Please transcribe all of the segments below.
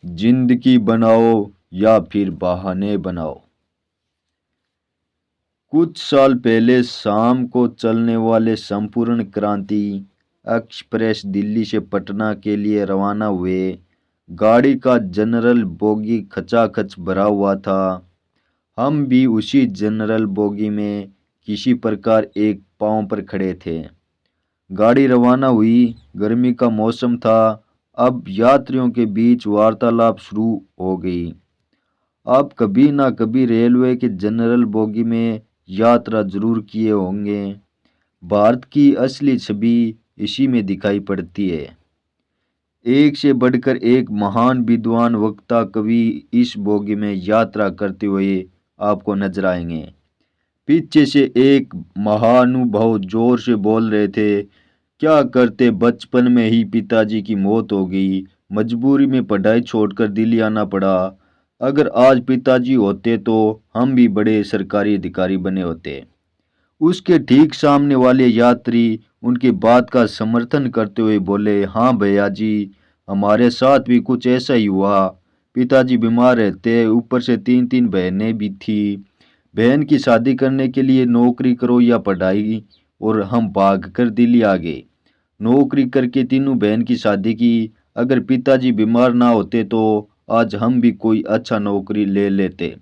जिंदगी बनाओ या फिर बहाने बनाओ। कुछ साल पहले शाम को चलने वाले संपूर्ण क्रांति एक्सप्रेस दिल्ली से पटना के लिए रवाना हुए। गाड़ी का जनरल बोगी खचाखच भरा हुआ था। हम भी उसी जनरल बोगी में किसी प्रकार एक पांव पर खड़े थे। गाड़ी रवाना हुई। गर्मी का मौसम था। अब यात्रियों के बीच वार्तालाप शुरू हो गई। आप कभी ना कभी रेलवे के जनरल बोगी में यात्रा जरूर किए होंगे। भारत की असली छवि इसी में दिखाई पड़ती है। एक से बढ़कर एक महान विद्वान वक्ता कवि इस बोगी में यात्रा करते हुए आपको नजर आएंगे। पीछे से एक महानुभाव जोर से बोल रहे थे, क्या करते बचपन में ही पिताजी की मौत हो गई, मजबूरी में पढ़ाई छोड़कर दिल्ली आना पड़ा। अगर आज पिताजी होते तो हम भी बड़े सरकारी अधिकारी बने होते। उसके ठीक सामने वाले यात्री उनकी बात का समर्थन करते हुए बोले, हाँ भैया जी, हमारे साथ भी कुछ ऐसा ही हुआ। पिताजी बीमार रहते, ऊपर से तीन तीन बहनें भी थी। बहन की शादी करने के लिए नौकरी करो या पढ़ाई, और हम भाग कर दिल्ली आ गए। नौकरी करके तीनों बहन की शादी की। अगर पिताजी बीमार ना होते तो आज हम भी कोई अच्छा नौकरी ले लेते।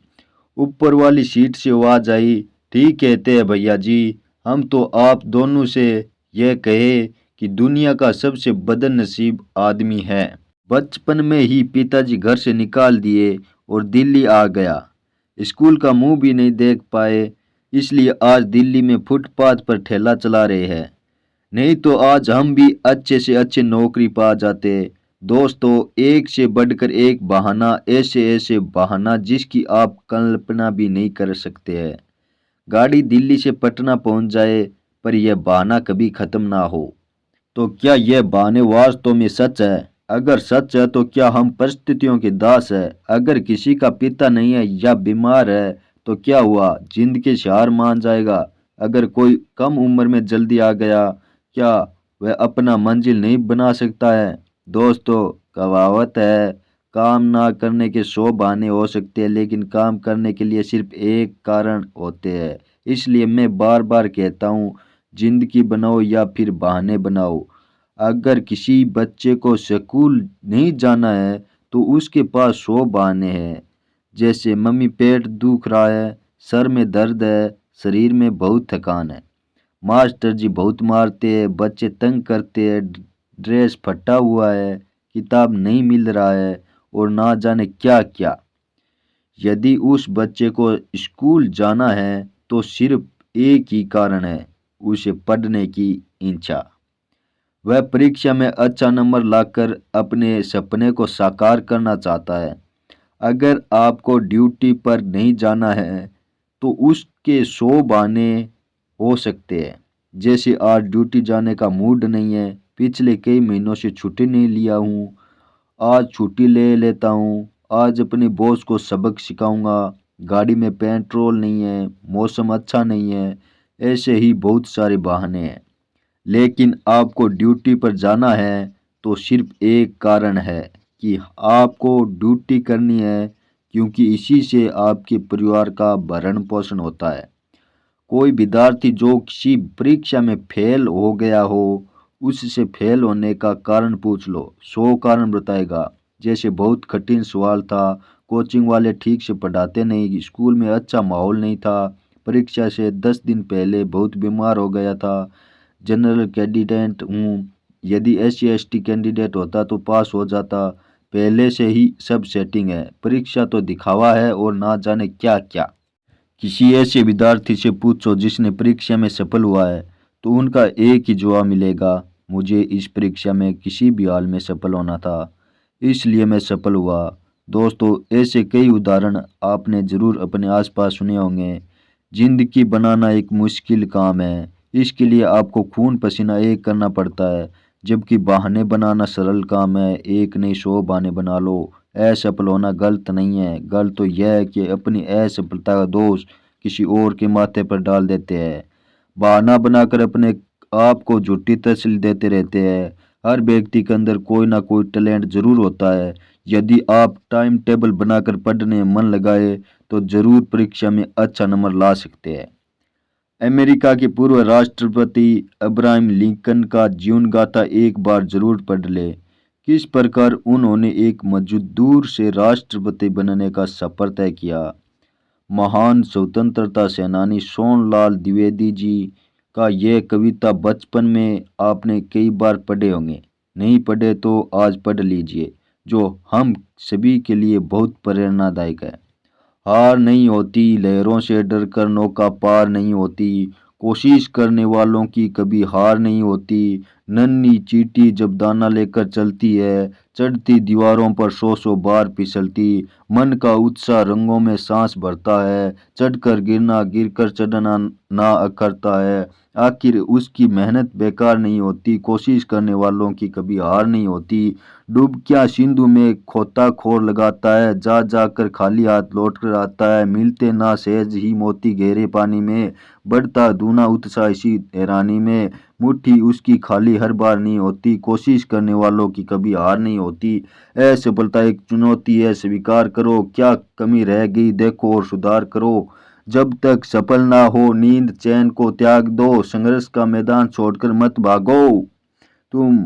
ऊपर वाली सीट से आवाज आई, ठीक कहते हैं भैया जी, हम तो आप दोनों से यह कहे कि दुनिया का सबसे बदनसीब आदमी है। बचपन में ही पिताजी घर से निकाल दिए और दिल्ली आ गया। स्कूल का मुंह भी नहीं देख पाए, इसलिए आज दिल्ली में फुटपाथ पर ठेला चला रहे हैं। नहीं तो आज हम भी अच्छे से अच्छे नौकरी पा जाते। दोस्तों, एक से बढ़कर एक बहाना, ऐसे ऐसे बहाना जिसकी आप कल्पना भी नहीं कर सकते हैं। गाड़ी दिल्ली से पटना पहुंच जाए पर यह बहाना कभी खत्म ना हो। तो क्या यह बहाने वास्तव में सच है? अगर सच है तो क्या हम परिस्थितियों के दास है? अगर किसी का पिता नहीं है या बीमार है तो क्या हुआ, जिंदगी से हार मान जाएगा? अगर कोई कम उम्र में जल्दी आ गया, क्या वह अपना मंजिल नहीं बना सकता है? दोस्तों, कहावत है, काम ना करने के 100 बहाने हो सकते हैं, लेकिन काम करने के लिए सिर्फ एक कारण होते हैं। इसलिए मैं बार बार कहता हूँ, जिंदगी बनाओ या फिर बहाने बनाओ। अगर किसी बच्चे को स्कूल नहीं जाना है तो उसके पास 100 बहाने हैं। जैसे मम्मी पेट दुख रहा है, सर में दर्द है, शरीर में बहुत थकान है, मास्टर जी बहुत मारते हैं, बच्चे तंग करते हैं, ड्रेस फटा हुआ है, किताब नहीं मिल रहा है और ना जाने क्या क्या। यदि उस बच्चे को स्कूल जाना है तो सिर्फ एक ही कारण है, उसे पढ़ने की इच्छा। वह परीक्षा में अच्छा नंबर लाकर अपने सपने को साकार करना चाहता है। अगर आपको ड्यूटी पर नहीं जाना है तो उसके 100 बहाने हो सकते हैं। जैसे आज ड्यूटी जाने का मूड नहीं है, पिछले कई महीनों से छुट्टी नहीं लिया हूँ, आज छुट्टी ले लेता हूँ, आज अपने बॉस को सबक सिखाऊंगा, गाड़ी में पेट्रोल नहीं है, मौसम अच्छा नहीं है। ऐसे ही बहुत सारे बहाने हैं। लेकिन आपको ड्यूटी पर जाना है तो सिर्फ एक कारण है कि आपको ड्यूटी करनी है, क्योंकि इसी से आपके परिवार का भरण पोषण होता है। कोई विद्यार्थी जो किसी परीक्षा में फेल हो गया हो, उससे फेल होने का कारण पूछ लो, 100 कारण बताएगा। जैसे बहुत कठिन सवाल था, कोचिंग वाले ठीक से पढ़ाते नहीं, स्कूल में अच्छा माहौल नहीं था, परीक्षा से 10 दिन पहले बहुत बीमार हो गया था, जनरल कैंडिडेट हूँ, यदि SC ST कैंडिडेट होता तो पास हो जाता, पहले से ही सब सेटिंग है, परीक्षा तो दिखावा है और ना जाने क्या क्या। किसी ऐसे विद्यार्थी से पूछो जिसने परीक्षा में सफल हुआ है तो उनका एक ही जवाब मिलेगा, मुझे इस परीक्षा में किसी भी हाल में सफल होना था, इसलिए मैं सफल हुआ। दोस्तों, ऐसे कई उदाहरण आपने जरूर अपने आसपास सुने होंगे। जिंदगी बनाना एक मुश्किल काम है, इसके लिए आपको खून पसीना एक करना पड़ता है, जबकि बहाने बनाना सरल काम है। एक नहीं 100 बहाने बना लो। असफल होना गलत नहीं है, गलत तो यह है कि अपनी असफलता का दोष किसी और के माथे पर डाल देते हैं। बहाना बनाकर अपने आप को झूठी तसल्ली देते रहते हैं। हर व्यक्ति के अंदर कोई ना कोई टैलेंट जरूर होता है, यदि आप टाइम टेबल बनाकर पढ़ने में मन लगाए तो जरूर परीक्षा में अच्छा नंबर ला सकते हैं। अमेरिका के पूर्व राष्ट्रपति अब्राहम लिंकन का जीवन गाथा एक बार जरूर पढ़ ले। किस प्रकार उन्होंने एक मजदूर से राष्ट्रपति बनने का सफर तय किया। महान स्वतंत्रता सेनानी सोनलाल द्विवेदी जी का यह कविता बचपन में आपने कई बार पढ़े होंगे, नहीं पढ़े तो आज पढ़ लीजिए, जो हम सभी के लिए बहुत प्रेरणादायक है। हार नहीं होती, लहरों से डरकर नौका पार नहीं होती, कोशिश करने वालों की कभी हार नहीं होती। नन्ही चींटी जब दाना लेकर चलती है, चढ़ती दीवारों पर सौ सौ बार फिसलती। मन का उत्साह रंगों में सांस भरता है, चढ़कर गिरना गिरकर चढ़ना ना अखरता है। आखिर उसकी मेहनत बेकार नहीं होती, कोशिश करने वालों की कभी हार नहीं होती। डुबकियां सिंधु में खोताखोर लगाता है, जा जाकर खाली हाथ लौट कर आता है। मिलते ना सहज ही मोती गहरे पानी में, बढ़ता दूना उत्साह इसी हैरानी में। मुट्ठी उसकी खाली हर बार नहीं होती, कोशिश करने वालों की कभी हार नहीं होती। असफलता एक चुनौती है, स्वीकार करो, क्या कमी रह गई देखो और सुधार करो। जब तक सफल ना हो नींद चैन को त्याग दो, संघर्ष का मैदान छोड़कर मत भागो। तुम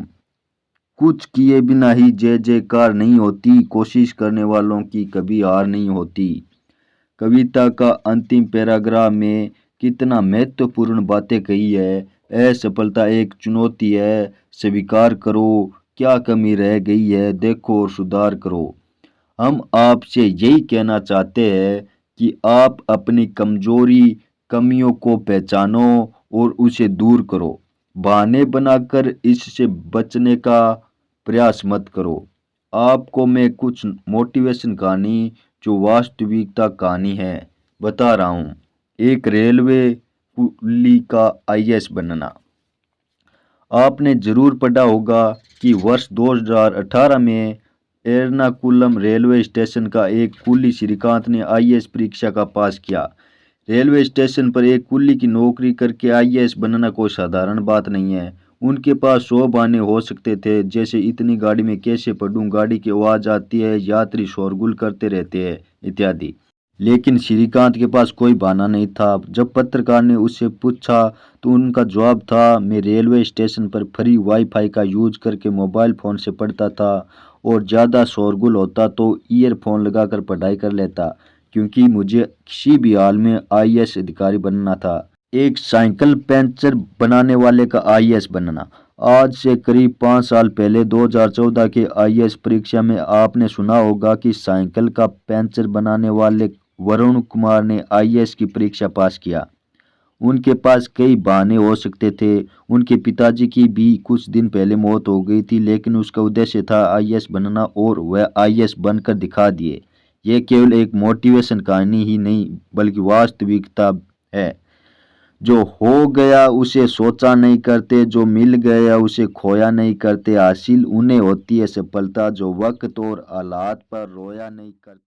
कुछ किए बिना ही जय जयकार नहीं होती, कोशिश करने वालों की कभी हार नहीं होती। कविता का अंतिम पैराग्राफ में कितना महत्वपूर्ण बातें कही है। असफलता एक चुनौती है, स्वीकार करो, क्या कमी रह गई है देखो और सुधार करो। हम आपसे यही कहना चाहते हैं कि आप अपनी कमजोरी कमियों को पहचानो और उसे दूर करो। बहाने बनाकर इससे बचने का प्रयास मत करो। आपको मैं कुछ मोटिवेशन कहानी जो वास्तविकता कहानी है बता रहा हूँ। एक रेलवे कुली का आईएएस बनना। आपने जरूर पढ़ा होगा कि वर्ष 2018 में एर्नाकुलम रेलवे स्टेशन का एक कुली श्रीकांत ने आईएएस परीक्षा का पास किया। रेलवे स्टेशन पर एक कुली की नौकरी करके आईएएस बनना कोई साधारण बात नहीं है। उनके पास 100 बहाने हो सकते थे, जैसे इतनी गाड़ी में कैसे पढ़ूं, गाड़ी की आवाज़ आती है, यात्री शोरगुल करते रहते हैं इत्यादि। लेकिन श्रीकांत के पास कोई बहाना नहीं था। जब पत्रकार ने उससे पूछा तो उनका जवाब था, मैं रेलवे स्टेशन पर फ्री वाईफाई का यूज करके मोबाइल फ़ोन से पढ़ता था और ज़्यादा शोरगुल होता तो ईयरफोन लगाकर पढ़ाई कर लेता, क्योंकि मुझे किसी भी हाल में आईएएस अधिकारी बनना था। एक साइकिल पंचर बनाने वाले का आईएएस बनना। आज से करीब 5 साल पहले 2014 के आईएएस परीक्षा में आपने सुना होगा कि साइकिल का पंचर बनाने वाले वरुण कुमार ने आईएएस की परीक्षा पास किया। उनके पास कई बहाने हो सकते थे। उनके पिताजी की भी कुछ दिन पहले मौत हो गई थी, लेकिन उसका उद्देश्य था आईएएस बनना और वह आईएएस बनकर दिखा दिए। यह केवल एक मोटिवेशन कहानी ही नहीं बल्कि वास्तविकता है। जो हो गया उसे सोचा नहीं करते, जो मिल गया उसे खोया नहीं करते। हासिल उन्हें होती है सफलता जो वक्त और हालात पर रोया नहीं करते।